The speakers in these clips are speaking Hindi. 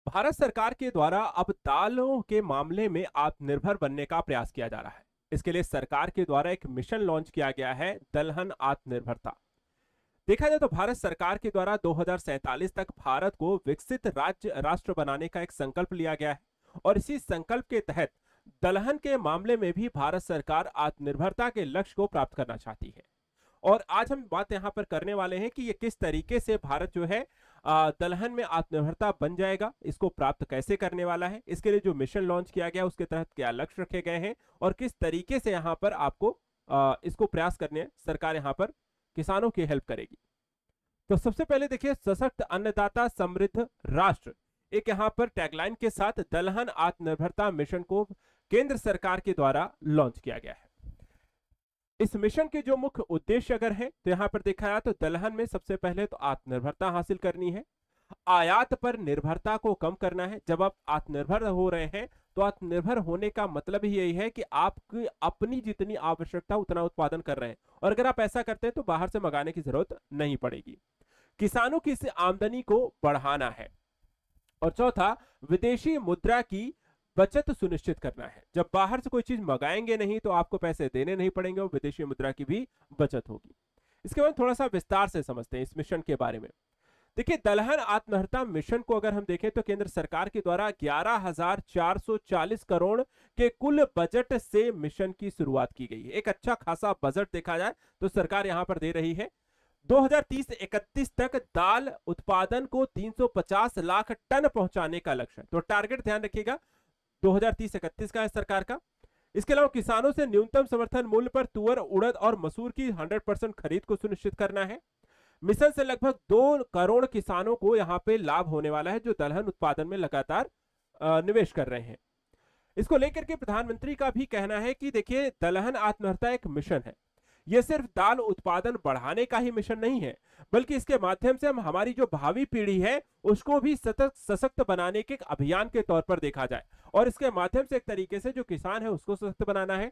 भारत सरकार के द्वारा अब दालों के मामले में आत्मनिर्भर बनने का प्रयास किया जा रहा है। इसके लिए सरकार के द्वारा एक मिशन लॉन्च किया गया है, दलहन आत्मनिर्भरता। देखा जाए तो भारत सरकार के द्वारा 2047 तक भारत को विकसित राज्य राष्ट्र बनाने का एक संकल्प लिया गया है और इसी संकल्प के तहत दलहन के मामले में भी भारत सरकार आत्मनिर्भरता के लक्ष्य को प्राप्त करना चाहती है। और आज हम बात यहां पर करने वाले हैं कि ये किस तरीके से भारत जो है दलहन में आत्मनिर्भरता बन जाएगा, इसको प्राप्त कैसे करने वाला है, इसके लिए जो मिशन लॉन्च किया गया उसके तहत क्या लक्ष्य रखे गए हैं और किस तरीके से यहां पर आपको इसको प्रयास करने सरकार यहां पर किसानों की हेल्प करेगी। तो सबसे पहले देखिए, सशक्त अन्नदाता समृद्ध राष्ट्र, एक यहां पर टैगलाइन के साथ दलहन आत्मनिर्भरता मिशन को केंद्र सरकार के द्वारा लॉन्च किया गया है। इस मिशन के जो मुख्य उद्देश्य अगर है तो यहां पर देखा जाए तो दलहन में सबसे पहले तो आत्मनिर्भरता हासिल करनी है, आयात पर निर्भरता को कम करना है। जब आप आत्मनिर्भर हो रहे हैं तो आत्मनिर्भर होने का मतलब ही यही है कि आपकी अपनी जितनी आवश्यकता उतना उत्पादन कर रहे हैं और अगर आप ऐसा करते हैं तो बाहर से मंगाने की जरूरत नहीं पड़ेगी। किसानों की इस आमदनी को बढ़ाना है और चौथा, विदेशी मुद्रा की बचत सुनिश्चित करना है। जब बाहर से कोई चीज मंगाएंगे नहीं तो आपको पैसे देने नहीं पड़ेंगे और विदेशी मुद्रा की भी बचत होगी। इसके बाद थोड़ा सा विस्तार से समझते हैं इस मिशन के बारे में। देखिए, दलहन आत्मनिर्भरता मिशन को अगर हम देखें तो केंद्र सरकार के द्वारा 11,440 करोड़ के कुल बजट से मिशन की शुरुआत की गई है। एक अच्छा खासा बजट देखा जाए तो सरकार यहां पर दे रही है। 2030-31 तक दाल उत्पादन को 350 लाख टन पहुंचाने का लक्ष्य है। तो टारगेट ध्यान रखिएगा 2030-31 का है सरकार का। इसके अलावा किसानों से न्यूनतम समर्थन मूल्य पर तुअर, उड़द और मसूर की 100% खरीद को सुनिश्चित करना है। मिशन से लगभग 2 करोड़ किसानों को यहां पे लाभ होने वाला है जो दलहन उत्पादन में लगातार निवेश कर रहे हैं। इसको लेकर के प्रधानमंत्री का भी कहना है कि देखिए, दलहन आत्मनिर्भरता एक मिशन है। यह सिर्फ दाल उत्पादन बढ़ाने का ही मिशन नहीं है, बल्कि इसके माध्यम से हम हमारी जो भावी पीढ़ी है उसको भी सशक्त बनाने के एक अभियान के तौर पर देखा जाए और इसके माध्यम से एक तरीके से जो किसान है उसको सशक्त बनाना है,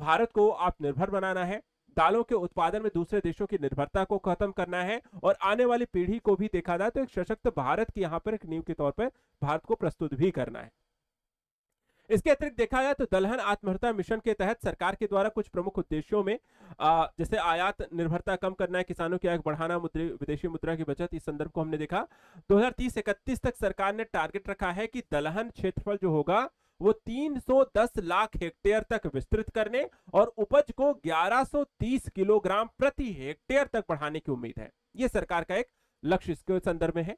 भारत को आत्मनिर्भर बनाना है, दालों के उत्पादन में दूसरे देशों की निर्भरता को खत्म करना है और आने वाली पीढ़ी को भी देखा जाए तो एक सशक्त भारत की यहां पर एक नींव के तौर पर भारत को प्रस्तुत भी करना है। इसके अतिरिक्त देखा जाए तो दलहन आत्मनिर्भरता मिशन के तहत सरकार के द्वारा कुछ प्रमुख उद्देश्यों में जैसे आयात निर्भरता कम करना है, किसानों की आय बढ़ाना, विदेशी मुद्रा की बचत, इस संदर्भ को हमने देखा। 2030-31 तक सरकार ने टारगेट रखा है कि दलहन क्षेत्रफल जो होगा वो 310 लाख हेक्टेयर तक विस्तृत करने और उपज को 1130 किलोग्राम प्रति हेक्टेयर तक बढ़ाने की उम्मीद है। यह सरकार का एक लक्ष्य इसके संदर्भ में है।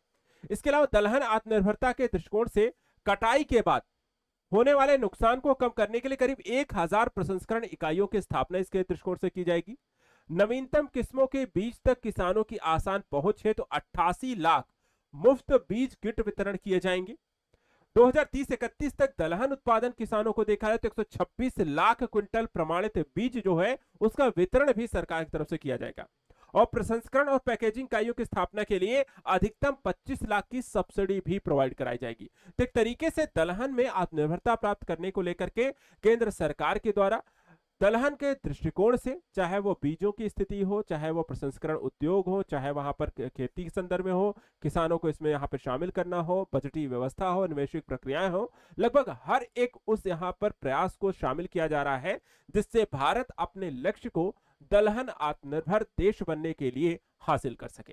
इसके अलावा दलहन आत्मनिर्भरता के दृष्टिकोण से कटाई के बाद होने वाले नुकसान को कम करने के लिए करीब 1000 प्रसंस्करण इकाइयों की स्थापना इसके दृष्टिकोण से की जाएगी। नवीनतम किस्मों के बीज तक किसानों की आसान पहुंच है तो 88 लाख मुफ्त बीज किट वितरण किए जाएंगे। 2030-31 तक दलहन उत्पादन किसानों को देखा जाए तो 126 लाख क्विंटल प्रमाणित बीज जो है उसका वितरण भी सरकार की तरफ से किया जाएगा और प्रसंस्करण और पैकेजिंग इकाइयों की स्थापना के लिए अधिकतम 25 लाख की सब्सिडी भी प्रोवाइड कराई जाएगी। तो एक तरीके से दलहन में आत्मनिर्भरता प्राप्त करने को लेकर के केंद्र सरकार के द्वारा दलहन के दृष्टिकोण से, चाहे वो बीजों की स्थिति हो, चाहे वो प्रसंस्करण उद्योग हो, चाहे वहां पर खेती के संदर्भ में हो, किसानों को इसमें यहाँ पर शामिल करना हो, बजटीय व्यवस्था हो, निवेशिक प्रक्रियाएं हो, लगभग हर एक उस यहाँ पर प्रयास को शामिल किया जा रहा है जिससे भारत अपने लक्ष्य को दलहन आत्मनिर्भर देश बनने के लिए हासिल कर सके।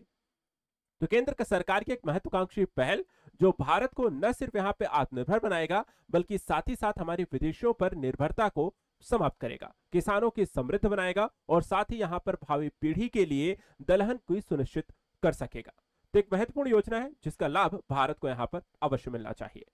तो केंद्र सरकार की एक महत्वाकांक्षी पहल जो भारत को न सिर्फ यहाँ पे आत्मनिर्भर बनाएगा बल्कि साथ ही साथ हमारी विदेशों पर निर्भरता को समाप्त करेगा, किसानों की समृद्ध बनाएगा और साथ ही यहाँ पर भावी पीढ़ी के लिए दलहन को सुनिश्चित कर सकेगा। तो एक महत्वपूर्ण योजना है जिसका लाभ भारत को यहाँ पर अवश्य मिलना चाहिए।